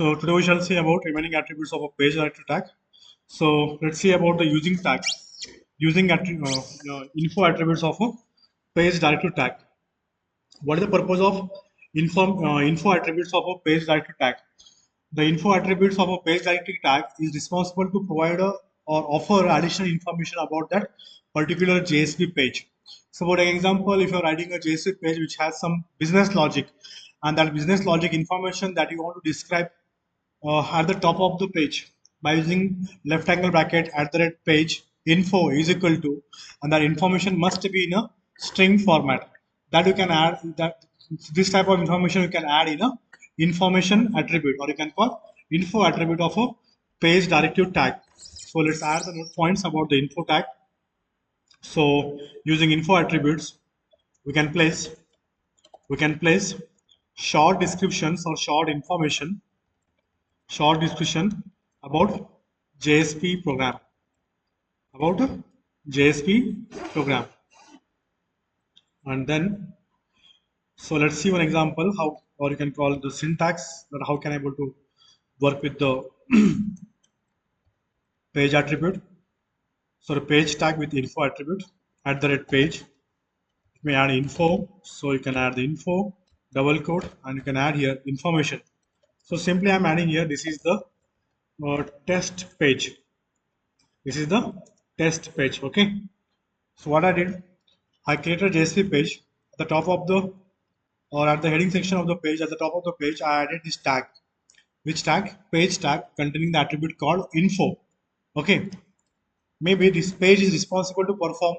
So today we shall see about remaining attributes of a page directory tag. So let's see about the using tag, info attributes of a page directory tag. What is the purpose of info attributes of a page directory tag? The info attributes of a page directory tag is responsible to provide or offer additional information about that particular JSP page. So for example, if you're writing a JSP page which has some business logic, and that business logic information that you want to describe at the top of the page by using left angle bracket at the rate page info is equal to, and that information must be in a string format that you can add. That this type of information you can add in a information attribute, or you can call info attribute of a page directive tag. So let's add the note points about the info tag. So using info attributes we can place short descriptions or short description about JSP program, about a JSP program. And then, so let's see one example how, or you can call the syntax, that how can I able to work with the page attribute. So the page tag with info attribute at the red page, you may add info. So you can add the info, double quote, and you can add here information. So simply I'm adding here, this is the test page. This is the test page, okay? So what I did, I created a JSP page at the top of the, or at the heading section of the page, at the top of the page, I added this tag. Which tag? Page tag containing the attribute called info. Okay. Maybe this page is responsible to perform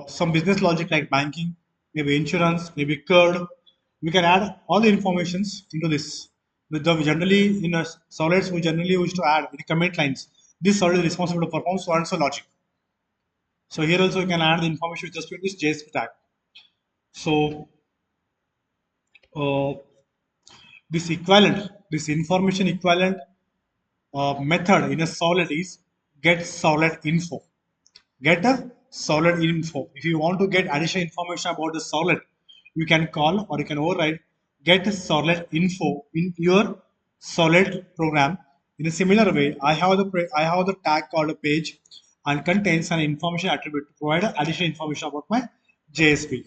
some business logic like banking, maybe insurance, maybe code. We can add all the informations into this. Generally, in a Servlets, we generally used to add the comment lines. This Servlet is responsible to perform so and so logic. So here also you can add the information with just with this JSP tag. So this information equivalent method in a Servlet is getServletInfo. Get a Servlet info. If you want to get additional information about the Servlet, you can call or you can override get Servlet info in your Servlet program. In a similar way, I have the tag called a page and contains an information attribute to provide additional information about my JSP.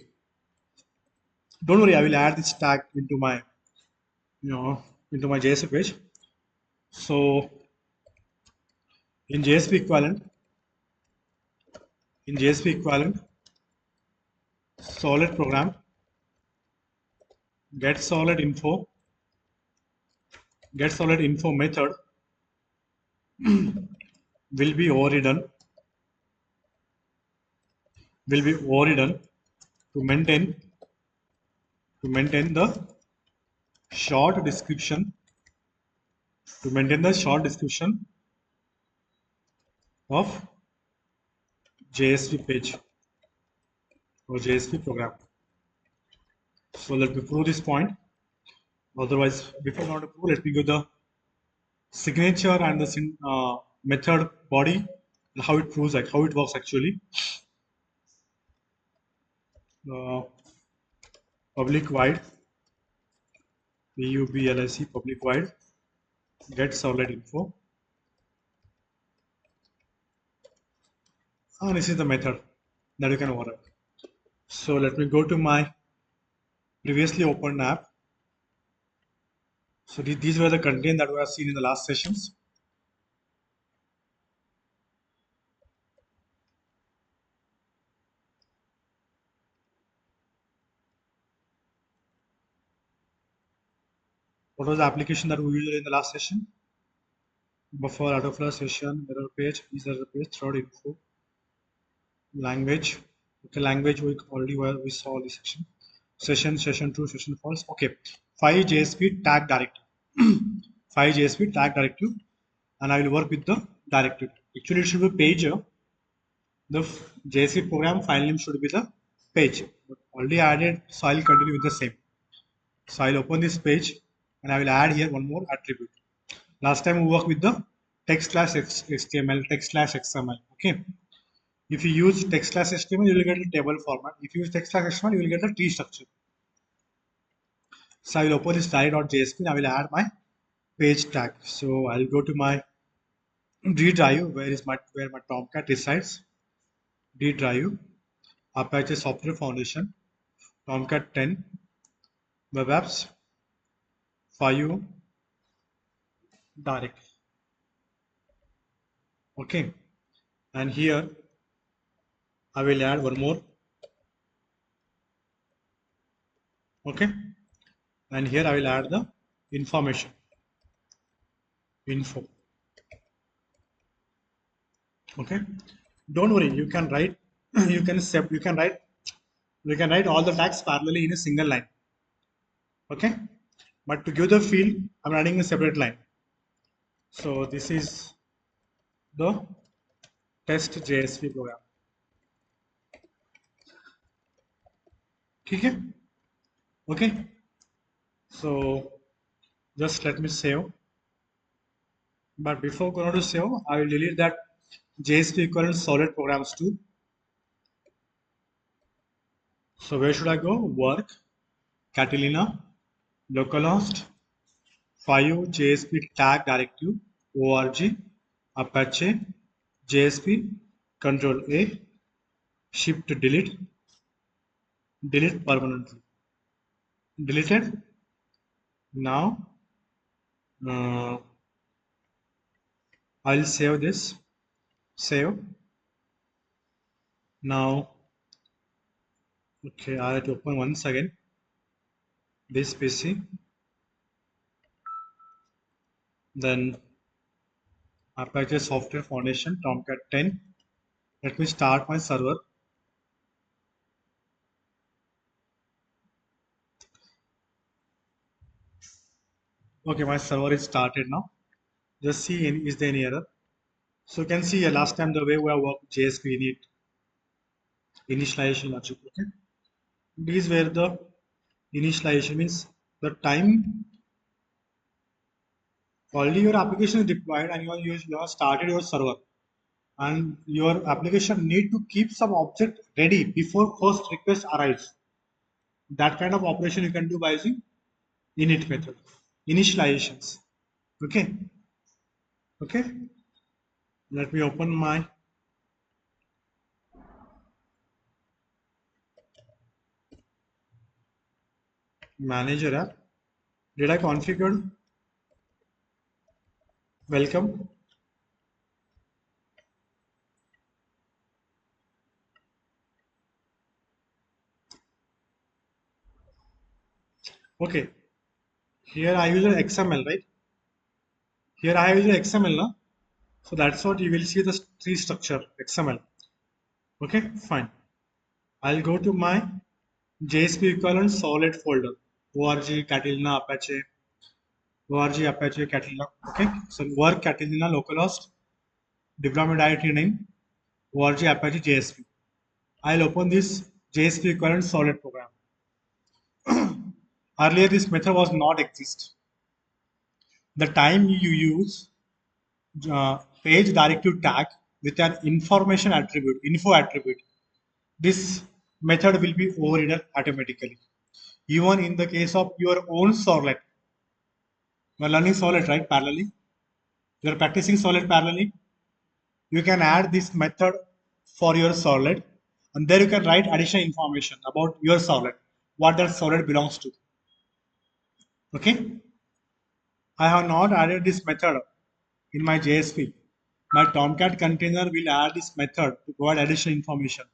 Don't worry, I will add this tag into my into my JSP page. So in JSP equivalent, Servlet program, getServletInfo method will be overridden to maintain the short description of JSP page or JSP program. So let me prove this point. Otherwise, before not to prove, let me give the signature and the method body and how it proves, like how it works actually. Public void public void getServletInfo, and this is the method that you can override. So let me go to my previously opened app. So these were the content that we have seen in the last sessions. What was the application that we used in the last session? Buffer, autoflush session, error page, is error page, thread info, language. Okay, language we saw this section. Session 2, session false. Okay, 5 JSP tag directive. 5 JSP tag directive, and I will work with the directive. Actually, it should be page. The JSP program file name should be the page. But already added, so I'll continue with the same. So I'll open this page and I will add here one more attribute. Last time we worked with the text/HTML, text/XML. Okay. If you use text/HTML, you will get a table format. If you use text/XML, you will get a tree structure. So I will open this try.jsp and I will add my page tag. So I'll go to my D drive, where my Tomcat resides. D drive, Apache Software Foundation, Tomcat 10, web apps, 5 direct. Okay, and here I will add one more. Okay, and here I will add the information info. Okay, don't worry, you can write you can write all the tags parallelly in a single line. Okay, but to give the field I'm adding a separate line. So this is the test JSP program. Okay, okay, so just let me save. But before going to save, I will delete that JSP equivalent solid programs too. So where should I go? Work, Catalina, localhost, 5 JSP tag directive, org, Apache, JSP, Control A, Shift delete, delete permanently. Deleted. Now I'll save this. Save. Now, okay, I have to open once again this PC. Then Apache Software Foundation, Tomcat 10. Let me start my server. Okay, my server is started now. Just see is there any error. So you can see last time the way we have worked JSP init initialization logic. Okay, these were the initialization means the time already your application is deployed and you have started your server, and your application need to keep some object ready before first request arrives. That kind of operation you can do by using init method initializations. Okay, okay, let me open my manager app. Did I configure welcome? Okay, here I use an XML, right? Here I use an XML now. So that's what you will see the tree structure XML. Okay, fine. I'll go to my JSP equivalent solid folder. org Catalina Apache Apache Catalina. Okay, so work Catalina localhost deployment directory name org Apache JSP. I'll open this JSP equivalent solid program. Earlier this method was not exist. The time you use page directive tag with an information attribute, info attribute, this method will be overridden automatically. Even in the case of your own Servlet, you are learning Servlet, right? Parallelly, you are practicing Servlet parallelly. You can add this method for your Servlet, and there you can write additional information about your Servlet, what that Servlet belongs to. Okay, I have not added this method in my JSP. My Tomcat container will add this method to provide additional information.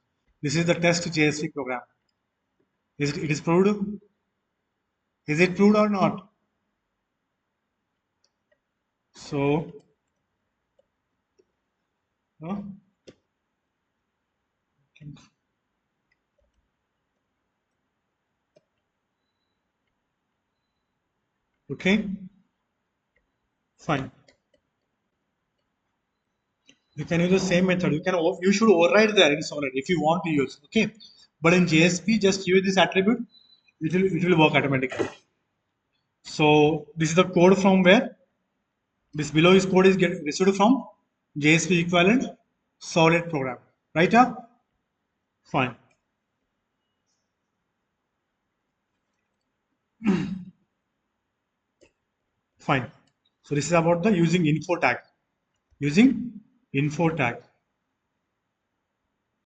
This is the test JSP program. It is proved? Is it proved or not? So, uh, okay, fine. You can use the same method. You should override there in Solid if you want to use. Okay, but in JSP, just use this attribute. It will work automatically. So this is the code from where this below is code is get received from JSP equivalent Solid program. Right? Fine. Fine. So this is about the using info tag. Using info tag.